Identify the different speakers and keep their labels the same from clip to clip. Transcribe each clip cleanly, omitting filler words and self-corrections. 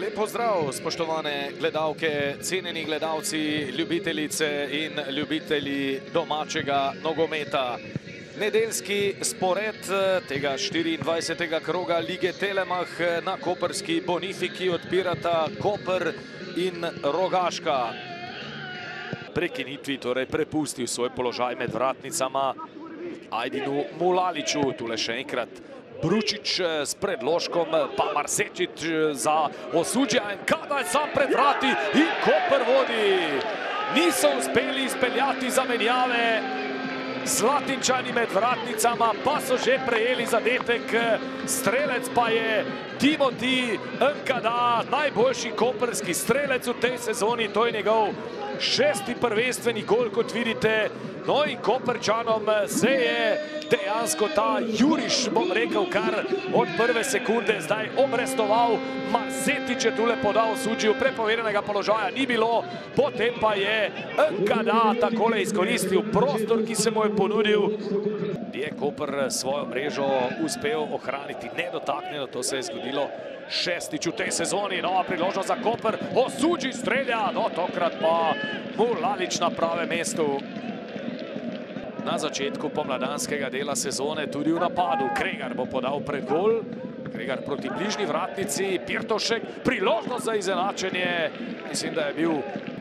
Speaker 1: Lep pozdrav, spoštovane gledalke, cenjeni gledalci, ljubiteljice in ljubitelji domačega nogometa. Nedeljski spored tega 24. kroga Lige Telemach na koprski Bonifiki odpirata Koper in Rogaška. Prekinitvi torej prepustil svoj položaj med vratnicama Ajdinu Mulaliću, tule še enkrat Bručić s predložkom, pa Marsečič za Osudžija, Enkada je sam pred vrati in Koper vodi. Niso uspeli izpeljati zamenjave, Zlatinčani med vratnicama pa so že prejeli zadetek, strelec pa je Timoti Enkada, najboljši koprski strelec v tej sezoni, to je njegov 6. prvenstveni gol, kot vidite. No in Koprčanom se je dejansko ta juriš, bom rekel, kar od prve sekunde zdaj obrestoval. Marsetič je tule podal Osudžiju, prepovedanega položaja ni bilo, potem pa je Enkada takole izkoristil prostor, ki se mu je ponudil. Je Koper svojo mrežo uspel ohraniti nedotaknjeno, to se je zgodilo 6. v tej sezoni. Nova priložnost za Koper, Osudži strelja, no tokrat pa Mulalić na pravem mestu. Na začetku pomladanskega dela sezone tudi v napadu. Kregar bo podal pred gol. Kregar proti bližnji vratnici. Pirtošek, priložnost za izenačenje. Mislim, da je bil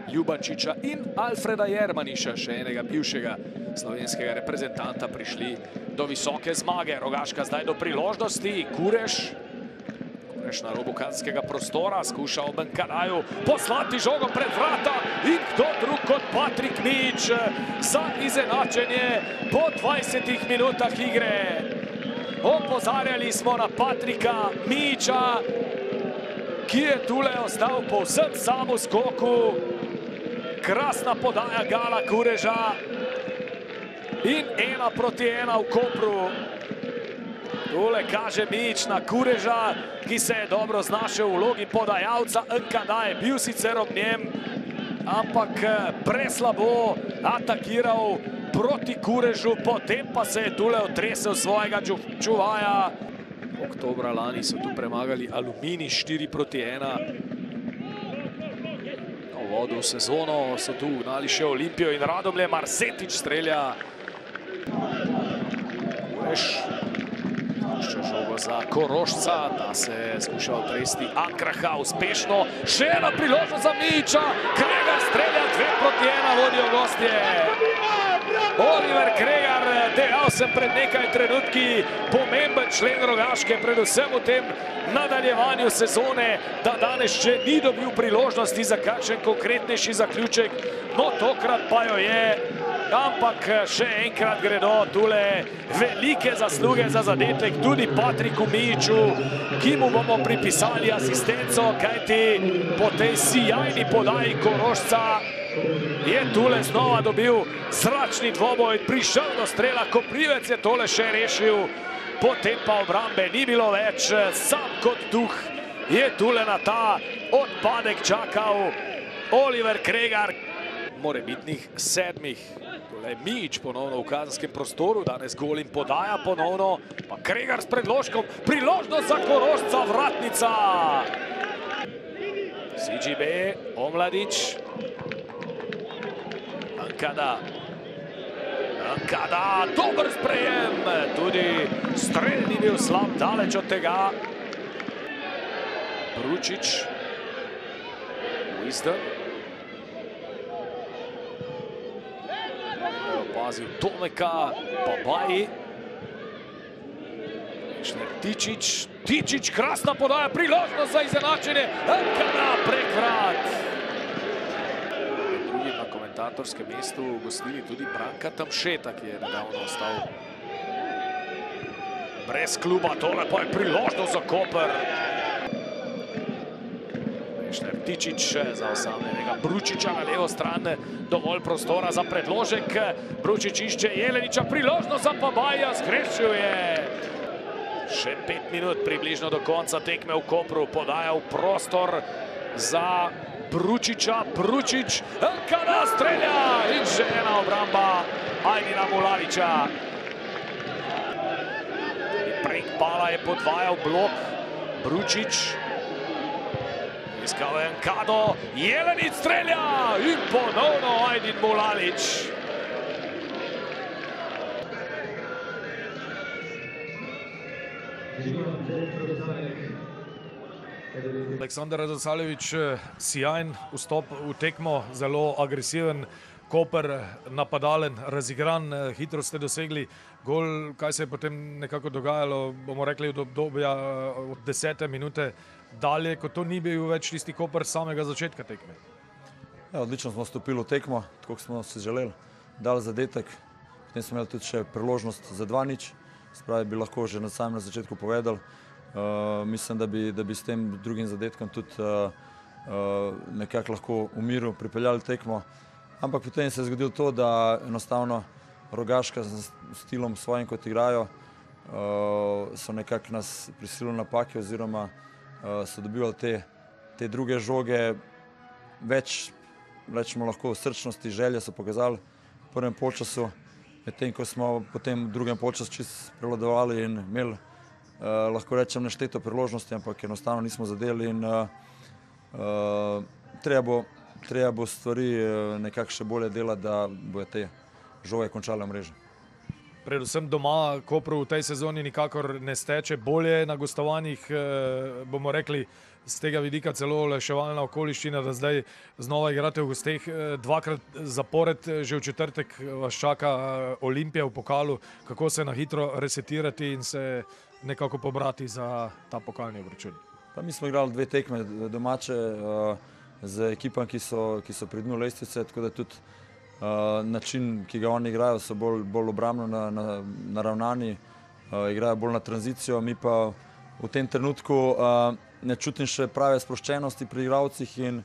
Speaker 1: Ljubačiča in Alfreda Jermaniša, še enega bivšega slovenskega reprezentanta, prišli do visoke zmage. Rogaška zdaj do priložnosti. Kureš na robu kazenskega prostora, skuša ob Enkadaju poslati žogo pred vrata in kdo drug kot Patrik Mijić za izenačenje po 20 minutah igre. Opozarjali smo na Patrika Mijića, ki je tule ostal povsem sam v skoku. Krasna podaja Gala Kureža in 1-1 v Kopru. Tule kaže Mijić na Kureža, ki se je dobro znašel v vlogi podajalca. Enkada je bil sicer ob njem, ampak preslabo atakiral proti Kurežu, potem pa se je tule otresel svojega čuvaja. Oktobra lani so tu premagali Aluminij 4-1. V uvodu v sezono so tu ugnali še Olimpijo in Radomlje. Marsetič strelja. Kureš še žogo za Korošca, da se skuša otresti Ankraha uspešno. Še ena priložnost za Mijića. Kregar strelja, 2-1 vodijo gostje. Oliver Kregar, dejal sem pred nekaj trenutki, pomemben člen Rogaške, predvsem v tem nadaljevanju sezone, da danes še ni dobil priložnosti za kakšen konkretnejši zaključek, no tokrat pa jo je. Ampak še enkrat gredo tule velike zasluge za zadetek tudi Patriku Mijiću, ki mu bomo pripisali asistenco, kajti po tej sijajni podaji Korošca je tule znova dobil zračni dvoboj, prišel do strela, Koprivec je tole še rešil, potem pa obrambe ni bilo več, sam kot duh je tule na ta odpadek čakal Oliver Kregar. Morebitnih 7. Tole Mijić ponovno v kazenskem prostoru, danes gol in podaja ponovno, pa Kregar s predložkom, priložnost za Korošca, vratnica. CGB, Omladić, Enkada, dober sprejem, tudi strel ni bil slab, daleč od tega. Bručić, Wisdom, opazil Tomeka, Babaji, Tičić, krasna podaja, priložnost za izenačenje, Enkada prek vrat. Drugi na komentatorskem mestu gostili tudi Branka Tamšeta, ki je nedavno ostal brez kluba, tole pa je priložnost za Koper. Tičić za osamljenega Bručića na levo stran, dovolj prostora za predložek. Bručić išče Jeleniča, priložnost za Babaja, zgrešil je. Še 5 minut približno do konca tekme v Kopru, podaja v prostor za Bručića. Bručić, Enkada strelja in še ena obramba Ajdina Mulalića. Prek pala je podvajal blok Bručić. Iskal je Kado, Jelenic strelja in ponovno Ajdin Mulalić. Aleksandar Radosavljević, sijajen vstop v tekmo, zelo agresiven, Koper napadalen, razigran, hitro ste dosegli gol. Kaj se je potem nekako dogajalo, bomo rekli, od obdobja od 10. minute dalje, ko to ni bil več tisti Koper samega začetka tekme?
Speaker 2: Ja, odlično smo stopili v tekmo, tako smo si želeli, dali zadetek, potem smo imeli tudi še priložnost za 2:0, spravi bi lahko že na samem začetku povedali. Mislim, da bi s tem drugim zadetkom tudi nekako lahko v miru pripeljali tekmo. Ampak potem se je zgodilo to, da enostavno Rogaška s stilom svojim, kot igrajo, so nekako nas prisilili napake oziroma so dobivali te druge žoge. Več, rečemo lahko, srčnosti, želje so pokazali v prvem polčasu, medtem ko smo potem v drugem polčasu čisto prevladovali in imeli, lahko rečem, nešteto priložnosti, ampak enostavno nismo zadeli in treba bo stvari nekako še bolje delati, da bojo te žoge končale v mreži.
Speaker 1: Predvsem doma Kopru v tej sezoni nikakor ne steče bolje, na gostovanjih bomo rekli z tega vidika celo olajševalna okoliščina, da zdaj znova igrate v gosteh. Dvakrat zapored, že v četrtek vas čaka Olimpija v pokalu. Kako se na hitro resetirati in se nekako pobrati za ta pokalni obračun?
Speaker 2: Pa mi smo igrali 2 tekme domače z ekipami, ki so pri dnu lestvice, tako da tudi način, ki ga oni igrajo, so bolj obrambno naravnani, igrajo bolj na tranzicijo. Mi pa v tem trenutku ne čutim še prave sproščenosti pri igralcih in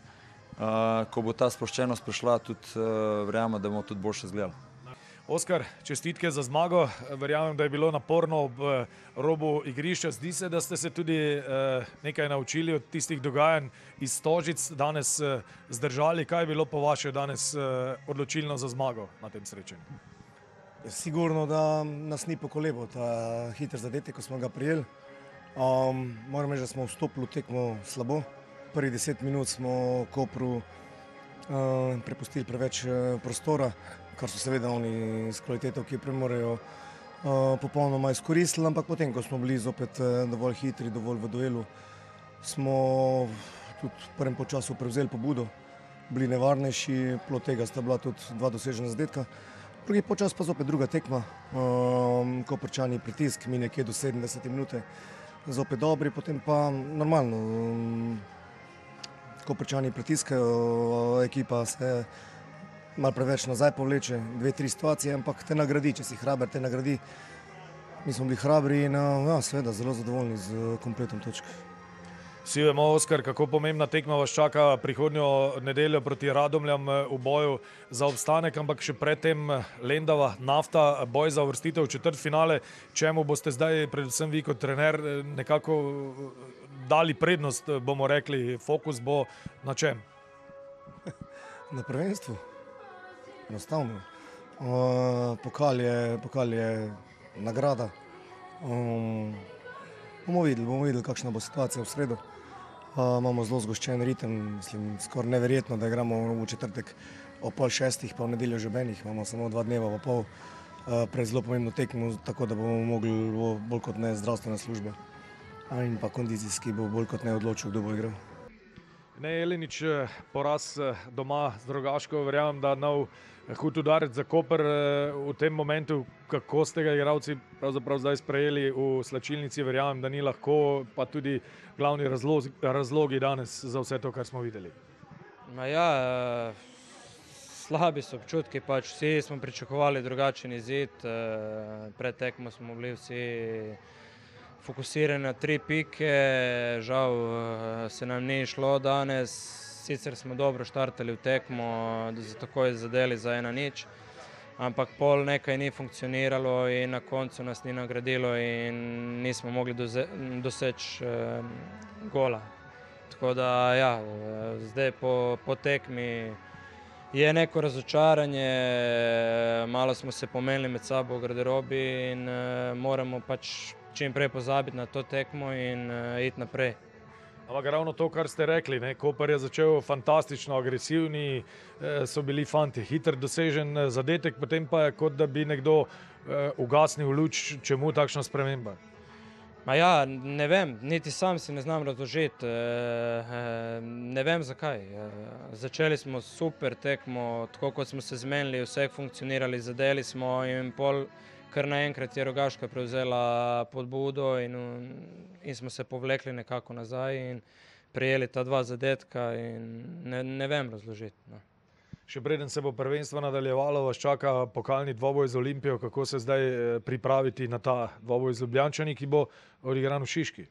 Speaker 2: ko bo ta sproščenost prišla, tudi verjamem, da bomo tudi boljše izgledali.
Speaker 1: Oskar, čestitke za zmago. Verjamem, da je bilo naporno ob robu igrišča. Zdi se, da ste se tudi nekaj naučili od tistih dogajanj iz Stožic, danes zdržali. Kaj je bilo po vaše danes odločilno za zmago na tem srečanju?
Speaker 3: Sigurno, da nas ni pokolebal ta hiter zadetek, ko smo ga prijeli. Moram reči, da smo vstopili v tekmo slabo. Prvih 10 minut smo Kopru prepustili preveč prostora, kar so seveda oni s kvaliteto, ki jo premorejo, popolnoma izkoristili, ampak potem, ko smo bili zopet dovolj hitri, dovolj v duelu, smo tudi v prvem polčasu prevzeli pobudo, bili nevarnejši, plod tega sta bila tudi 2 dosežena zadetka. Drugi polčas pa zopet druga tekma, Koprčani pritisk, mi nekje do 70 minute, zopet dobri, potem pa normalno, Koprčani pritiskajo, ekipa se malo preveč nazaj povleče, 2-3 situacije, ampak te nagradi, če si hraber, te nagradi. Mi smo bili hrabri in ja, seveda zelo zadovoljni z kompletom točk.
Speaker 1: Vsi vemo, Oskar, kako pomembna tekma vas čaka prihodnjo nedeljo proti Radomljam v boju za obstanek, ampak še predtem Lendava, Nafta, boj za uvrstitev v četrtfinale. Čemu boste zdaj, predvsem vi kot trener, nekako dali prednost, bomo rekli, fokus bo na čem?
Speaker 3: Na prvenstvu. Enostavno. Pokal je nagrada. Bomo videli, kakšna bo situacija v sredo. Imamo zelo zgoščen ritem, mislim, skoraj neverjetno, da igramo v četrtek o 5:30, pa v nedeljo že benih. Imamo samo 2 dneva pa pol pred zelo pomembno tekmo, tako da bomo mogli bolj kot ne zdravstvena služba in pa kondicijski bo bolj kot ne odločil, kdo bo igral.
Speaker 1: Ne, Jelenič, poraz doma z Rogaško, verjamem, da nov hud udarec za Koper v tem momentu. Kako ste ga igralci pravzaprav zdaj sprejeli v slačilnici, verjamem, da ni lahko, pa tudi glavni razlogi danes za vse to, kar smo videli?
Speaker 4: Ja, slabi so občutki, pač vsi smo pričakovali drugačen izid, pred tekmo smo bili vsi fokusirani na 3 pike, žal se nam ni šlo danes, sicer smo dobro štartali v tekmo, takoj zadeli za 1:0, ampak pol nekaj ni funkcioniralo in na koncu nas ni nagradilo in nismo mogli doseči gola. Tako da ja, zdaj po tekmi je neko razočaranje, malo smo se pomenili med sabo v garderobi in moramo pač čim prej pozabiti na to tekmo in iti naprej.
Speaker 5: Ampak ravno to, kar ste rekli, ne? Koper je začel fantastično agresivni, so bili fanti, hiter dosežen zadetek, potem pa je kot da bi nekdo ugasnil luč, čemu takšna sprememba.
Speaker 4: Ma ja, ne vem, niti sam si ne znam razložiti, ne vem zakaj. Začeli smo super tekmo, tako kot smo se zmenili, vse funkcionirali, zadeli smo in pol kar naenkrat je Rogaška prevzela podbudo in smo se povlekli nekako nazaj in prijeli ta dva zadetka in ne vem razložiti. No.
Speaker 5: Še preden se bo prvenstvo nadaljevalo, vas čaka pokalni dvoboj z Olimpijo. Kako se zdaj pripraviti na ta dvoboj z Ljubljančani, ki bo odigran v Šiški?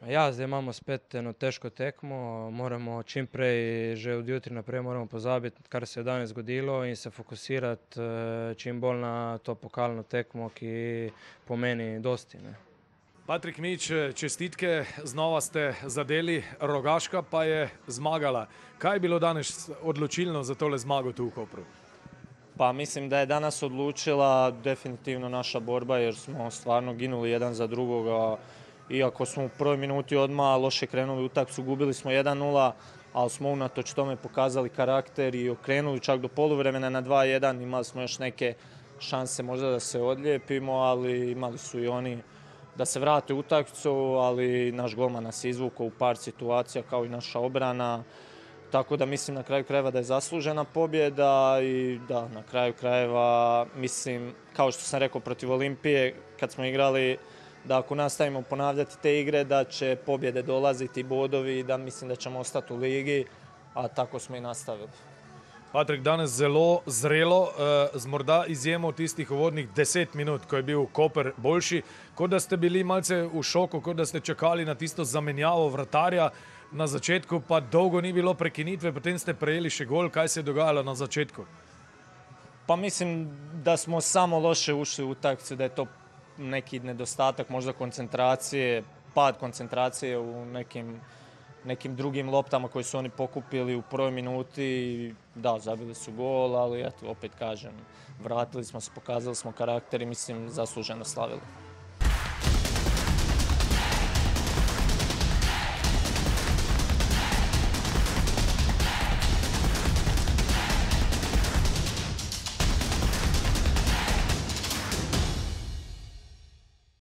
Speaker 4: Ja, zdaj imamo spet eno težko tekmo, moramo čim prej, že od jutri naprej moramo pozabiti, kar se je danes zgodilo in se fokusirati čim bolj na to pokalno tekmo, ki pomeni dosti. Ne.
Speaker 5: Patrik Mič, čestitke, znova ste zadeli, Rogaška pa je zmagala. Kaj je bilo danes odločilno za tole zmago tu v Kopru?
Speaker 6: Pa mislim da je danas odlučila definitivno naša borba jer smo stvarno ginuli jedan za drugoga. Iako smo u prvoj minuti odmah loše krenuli utakmicu, gubili smo 1-0, ali smo unatoč tome pokazali karakter i okrenuli čak do poluvremena na 2-1. Imali smo još neke šanse možda da se odlijepimo, ali imali su i oni da se vrate u utakmicu, ali naš golman nas je izvukao u par situacija kao i naša obrana. Tako da mislim na kraju krajeva da je zaslužena pobjeda i da na kraju krajeva mislim, kao što sam rekao protiv Olimpije kad smo igrali, da ako nastavimo ponavljati te igre da će pobjede dolaziti, bodovi i da mislim da ćemo ostati u ligi, a tako smo i nastavili.
Speaker 5: Patrik, danes zelo zrelo, z morda izjemo tistih uvodnih 10 minut, ko je bil Koper boljši, kot da ste bili malce v šoku, kot da ste čakali na tisto zamenjavo vratarja. Na začetku pa dolgo ni bilo prekinitve, potem ste prejeli še gol. Kaj se je dogajalo na začetku?
Speaker 6: Pa mislim da smo samo loše ušli u utakmicu, da je to neki nedostatak možda koncentracije, pad koncentracije u nekim drugim loptama koje su oni pokupili u prvoj minuti. Da, zabili su gol, ali eto, opet kažem, vratili smo se, pokazali smo karakter i mislim zasluženo slavili.